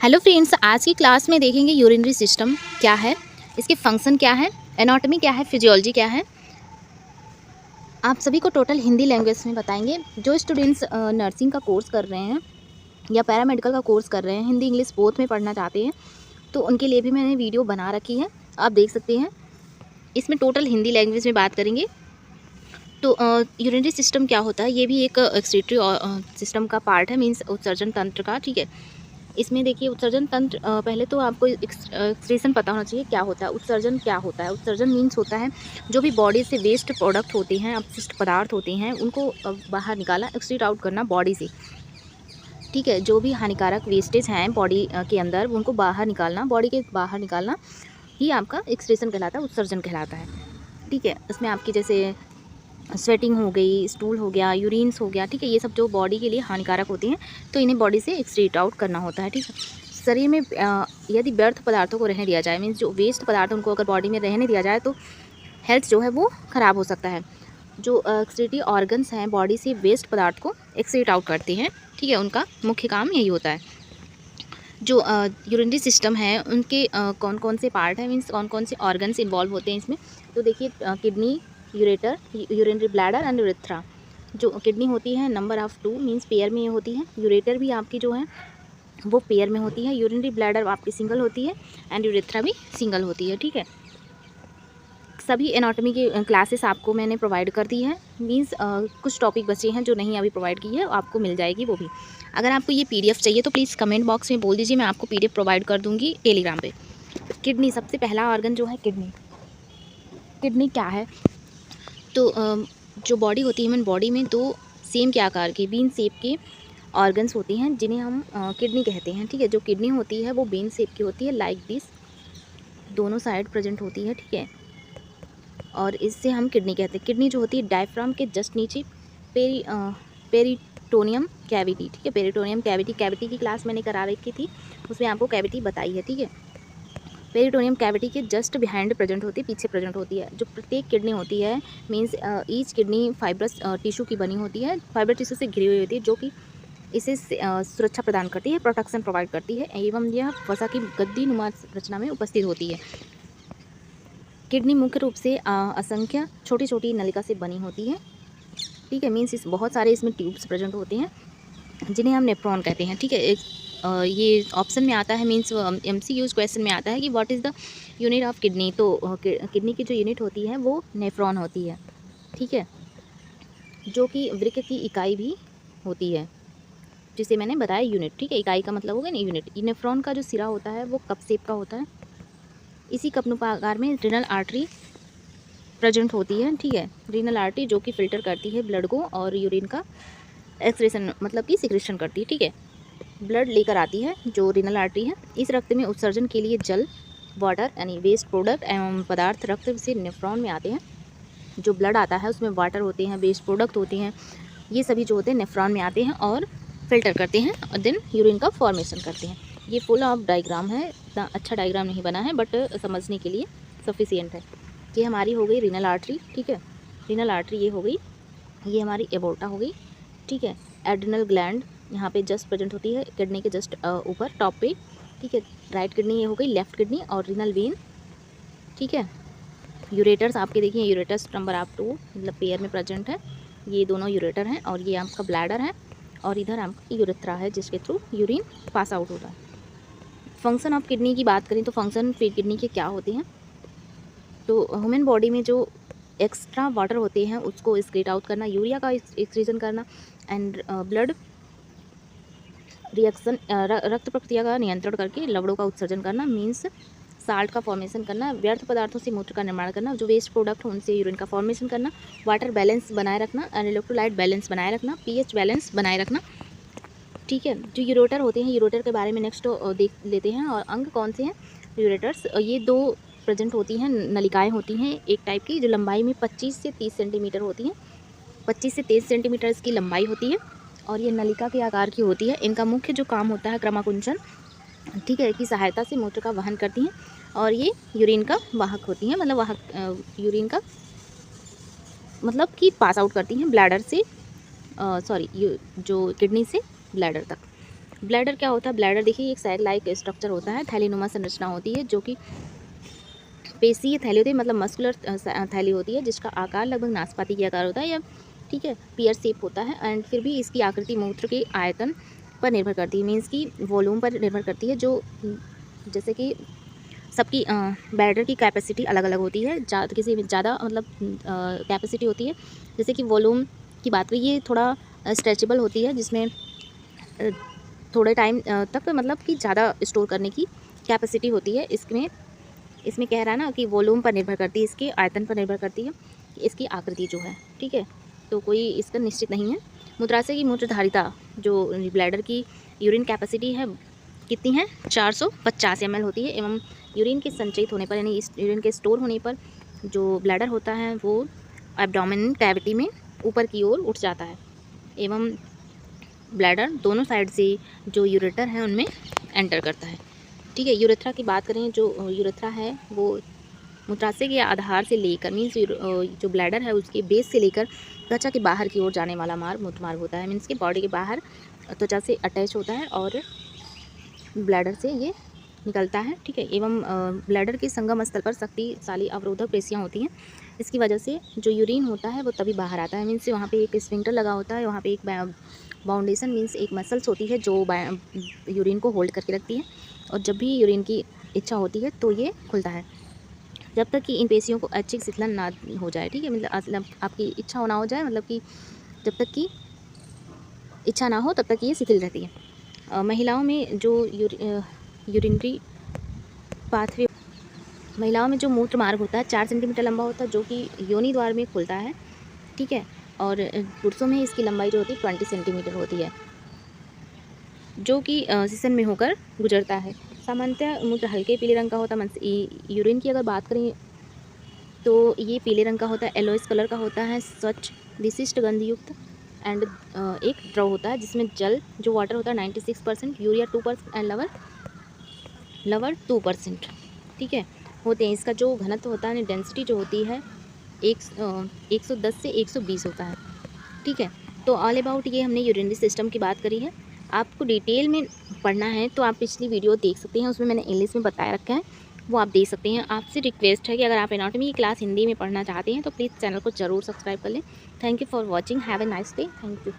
Hello friends, आज की class में देखेंगे यूरिनरी सिस्टम क्या है, इसके फंक्शन क्या है, एनाटॉमी क्या है, फिजियोलॉजी क्या है। आप सभी को टोटल हिंदी लैंग्वेज में बताएंगे। जो स्टूडेंट्स नर्सिंग का कोर्स कर रहे हैं या पैरामेडिकल का कोर्स कर रहे हैं, हिंदी इंग्लिश बोथ में पढ़ना चाहते हैं, तो उनके लिए भी मैंने वीडियो बना रखी है, आप देख सकते हैं। इसमें टोटल हिंदी लैंग्वेज में बात करेंगे। तो यूरिनरी सिस्टम क्या होता है, ये भी एक एक्सक्रीटरी सिस्टम का पार्ट है, मीन्स उत्सर्जन तंत्र का। ठीक है, इसमें देखिए उत्सर्जन तंत्र, पहले तो आपको एक्सप्रेशन पता होना चाहिए क्या होता है उत्सर्जन। क्या होता है उत्सर्जन? मीन्स होता है जो भी बॉडी से वेस्ट प्रोडक्ट होते हैं, अपशिष्ट पदार्थ होते हैं, उनको बाहर निकालना, एक्सक्रीट आउट करना बॉडी से। ठीक है, जो भी हानिकारक वेस्टेज हैं बॉडी के अंदर, उनको बाहर निकालना, बॉडी के बाहर निकालना ही आपका एक्सक्रीशन कहलाता है, उत्सर्जन कहलाता है। ठीक है, इसमें आपकी जैसे स्वेटिंग हो गई, स्टूल हो गया, यूरिन्स हो गया। ठीक है, ये सब जो बॉडी के लिए हानिकारक होते हैं, तो इन्हें बॉडी से एक्सक्रीट आउट करना होता है। ठीक है, शरीर में यदि व्यर्थ पदार्थों को रहने दिया जाए, मीन्स जो वेस्ट पदार्थ उनको अगर बॉडी में रहने दिया जाए, तो हेल्थ जो है वो ख़राब हो सकता है। जो एक्सक्रीटरी ऑर्गन्स हैं बॉडी से वेस्ट पदार्थ को एक्सक्रीट आउट करते हैं। ठीक है, उनका मुख्य काम यही होता है। जो यूरिनरी सिस्टम है उनके कौन कौन से पार्ट हैं, मीन्स कौन कौन से ऑर्गन्स इन्वॉल्व होते हैं इसमें। तो देखिए, kidney, ureter, urinary bladder and urethra. जो किडनी होती है नंबर ऑफ 2, मीन्स पेयर में होती है। यूरेटर भी आपकी जो है वो पेयर में होती है। यूरिनरी ब्लैडर आपकी सिंगल होती है एंड यूरेथ्रा भी सिंगल होती है। ठीक है, सभी एनाटॉमी की क्लासेस आपको मैंने प्रोवाइड कर दी है। मीन्स कुछ टॉपिक बचे हैं जो नहीं अभी प्रोवाइड की है, आपको मिल जाएगी वो भी। अगर आपको ये पीडीएफ चाहिए तो प्लीज़ कमेंट बॉक्स में बोल दीजिए, मैं आपको पीडीएफ प्रोवाइड कर दूँगी टेलीग्राम पे। किडनी, सबसे पहला ऑर्गन जो है किडनी। किडनी क्या है? तो जो बॉडी होती है, ह्यूमन बॉडी में दो सेम के आकार के बीन शेप के ऑर्गन्स होती हैं, जिन्हें हम किडनी कहते हैं। ठीक है, जो किडनी होती है वो बीन शेप की होती है, लाइक दिस, दोनों साइड प्रेजेंट होती है। ठीक है, और इससे हम किडनी कहते हैं। किडनी जो होती है डायफ्राम के जस्ट नीचे पेरिटोनियम कैविटी। ठीक है, पेरिटोनियम कैविटी की क्लास मैंने करा रखी थी, उसमें आपको कैविटी बताई है। ठीक है, पेरिटोनियम कैविटी के जस्ट बिहाइंड प्रेजेंट होती है, पीछे प्रेजेंट होती है। जो प्रत्येक किडनी होती है, means each kidney fibrous tissue की बनी होती है, फाइबर टिश्यू से घिरी हुई होती है, जो कि इसे सुरक्षा प्रदान करती है, प्रोटेक्शन प्रोवाइड करती है, एवं यह वसा की गद्दी नुमा रचना में उपस्थित होती है। किडनी मुख्य रूप से असंख्य छोटी छोटी नलिका से बनी होती है। ठीक है, मीन्स इस बहुत सारे इसमें ट्यूब्स प्रेजेंट होते हैं, जिन्हें हम नेफ्रॉन कहते हैं। ठीक है, ये ऑप्शन में आता है, मीन्स एमसीक्यूज क्वेश्चन में आता है कि what is the unit of kidney. तो किडनी की जो यूनिट होती है वो नेफ्रॉन होती है। ठीक है, जो कि वृक्क की इकाई भी होती है, जिसे मैंने बताया यूनिट। ठीक है, इकाई का मतलब होगा ना यूनिट। नेफ्रॉन का जो सिरा होता है वो कप शेप का होता है। इसी कपनुपाकार में रीनल आर्टरी प्रेजेंट होती है। ठीक है, रीनल आर्टरी जो कि फिल्टर करती है ब्लड को और यूरिन का एक्सक्रीशन, मतलब कि सिक्रेशन करती है। ठीक है, ब्लड लेकर आती है जो रीनल आर्टरी है। इस रक्त में उत्सर्जन के लिए जल, वाटर यानी वेस्ट प्रोडक्ट एवं पदार्थ रक्त से नेफ्रॉन में आते हैं। जो ब्लड आता है उसमें वाटर होते हैं, वेस्ट प्रोडक्ट होते हैं, ये सभी जो होते हैं नेफ्रॉन में आते हैं और फिल्टर करते हैं और देन यूरिन का फॉर्मेशन करते हैं। ये फुल ऑफ डायग्राम है, इतना अच्छा डायग्राम नहीं बना है बट समझने के लिए सफिशिएंट है। ये हमारी हो गई रीनल आर्टरी। ठीक है, रीनल आर्टरी ये हो गई, ये हमारी एबोर्टा हो गई। ठीक है, एड्रिनल ग्लैंड यहाँ पे जस्ट प्रेजेंट होती है किडनी के जस्ट ऊपर टॉप पे। ठीक है, राइट किडनी ये हो गई, लेफ्ट किडनी और रीनल वेन। ठीक है, यूरेटर्स आपके देखिए, यूरेटर्स नंबर आप 2 मतलब पेयर में प्रेजेंट है, ये दोनों यूरेटर हैं, और ये आपका ब्लैडर है और इधर आपका यूरेथ्रा है जिसके थ्रू यूरिन पास आउट होता है। फंक्शन ऑफ किडनी की बात करें तो फंक्शन फिर किडनी के क्या होते हैं। तो ह्यूमन बॉडी में जो एक्स्ट्रा वाटर होते हैं उसको एक्सक्रीट आउट करना, यूरिया का एक्सक्रीशन करना, एंड ब्लड रिएक्शन, रक्त प्रक्रिया का नियंत्रण करके लवड़ों का उत्सर्जन करना, मीन्स साल्ट का फॉर्मेशन करना, व्यर्थ पदार्थों से मूत्र का निर्माण करना, जो वेस्ट प्रोडक्ट उनसे यूरिन का फॉर्मेशन करना, वाटर बैलेंस बनाए रखना, इलेक्ट्रोलाइट बैलेंस बनाए रखना, पीएच बैलेंस बनाए रखना। ठीक है, जो यूरेटर होते हैं, यूरेटर के बारे में नेक्स्ट देख लेते हैं। और अंग कौन से हैं यूरेटर्स? ये दो प्रेजेंट होती हैं, नलिकाएँ होती हैं एक टाइप की, जो लंबाई में 25 से 30 सेंटीमीटर होती हैं। 25 से 23 सेंटीमीटर इसकी लंबाई होती है और ये नलिका के आकार की होती है। इनका मुख्य जो काम होता है क्रमाकुंचन, ठीक है, की सहायता से मूत्र का वहन करती हैं और ये यूरिन का वाहक होती हैं, मतलब वाहक यूरिन का मतलब कि पास आउट करती हैं ब्लैडर से, सॉरी जो किडनी से ब्लैडर तक। ब्लैडर क्या होता है? ब्लैडर देखिए एक सेल लाइक स्ट्रक्चर होता है, थैलीनुमा संरचना होती है जो कि पेशीय थैली होती है, मतलब मस्कुलर थैली होती है जिसका आकार लगभग नाशपाती के आकार होता है, या ठीक है पियर शेप होता है। एंड फिर भी इसकी आकृति मूत्र के आयतन पर निर्भर करती है, मीन्स की वॉल्यूम पर निर्भर करती है। जो जैसे कि सबकी ब्लैडर की कैपेसिटी अलग अलग होती है, किसी में ज़्यादा मतलब कैपेसिटी होती है। जैसे कि वॉल्यूम की बात करें, ये थोड़ा स्ट्रेचेबल होती है, जिसमें थोड़े टाइम तक मतलब कि ज़्यादा स्टोर करने की कैपेसिटी होती है। इसमें कह रहा है ना कि वॉल्यूम पर निर्भर करती है, इसके आयतन पर निर्भर करती है इसकी आकृति जो है, ठीक है। तो कोई इसका निश्चित नहीं है। मूत्राशय की मूत्रधारिता जो ब्लैडर की यूरिन कैपेसिटी है कितनी है? 450 ml होती है, एवं यूरिन के संचयित होने पर यानी इस यूरिन के स्टोर होने पर जो ब्लैडर होता है वो एब्डोमेन कैविटी में ऊपर की ओर उठ जाता है, एवं ब्लैडर दोनों साइड से जो यूरेटर है उनमें एंटर करता है, ठीक है। यूरेथ्रा की बात करें, जो यूरेथ्रा है वो मूत्राशय के आधार से लेकर मीन्स जो ब्लैडर है उसके बेस से लेकर त्वचा के बाहर की ओर जाने वाला मूत्र मार्ग होता है, मीन्स के बॉडी के बाहर त्वचा से अटैच होता है और ब्लैडर से ये निकलता है, ठीक है। एवं ब्लैडर के संगम स्थल पर शक्तिशाली अवरोधक पेशियाँ होती हैं, इसकी वजह से जो यूरिन होता है वो तभी बाहर आता है, मीन्स वहाँ पे एक स्फिंक्टर लगा होता है, वहाँ पे एक बाउंडेशन मीन्स एक मसल्स होती है जो यूरिन को होल्ड करके रखती है, और जब भी यूरिन की इच्छा होती है तो ये खुलता है, जब तक कि इन पेशियों को ऐच्छिक शिथिलन ना हो जाए, ठीक है। मतलब आपकी इच्छा होना हो जाए, मतलब कि जब तक कि इच्छा ना हो तब तक ये शिथिल रहती है। महिलाओं में जो यूरिनरी पाथवे, महिलाओं में जो मूत्र मार्ग होता है 4 सेंटीमीटर लंबा होता है, जो कि योनि द्वार में खुलता है, ठीक है। और पुरुषों में इसकी लंबाई जो होती है 20 सेंटीमीटर होती है, जो कि सिसन में होकर गुजरता है। सामान्यतः मूत्र हल्के पीले रंग का होता है। यूरिन की अगर बात करें तो ये पीले रंग का होता है, येलोइश कलर का होता है, स्वच्छ विशिष्ट गंधयुक्त। एंड एक द्रव होता है जिसमें जल जो वाटर होता है 96%, यूरिया 2% एंड लवर 2%, ठीक है होते हैं। इसका जो घनत्व होता है, डेंसिटी जो होती है 110 से 120 होता है, ठीक है। तो ऑल अबाउट ये हमने यूरिनरी सिस्टम की बात करी है। आपको डिटेल में पढ़ना है तो आप पिछली वीडियो देख सकते हैं, उसमें मैंने इंग्लिश में बताया रखा है, वो आप देख सकते हैं। आपसे रिक्वेस्ट है कि अगर आप एनाटॉमी की क्लास हिंदी में पढ़ना चाहते हैं तो प्लीज़ चैनल को ज़रूर सब्सक्राइब कर लें। Thank you for watching, have a nice day, thank you.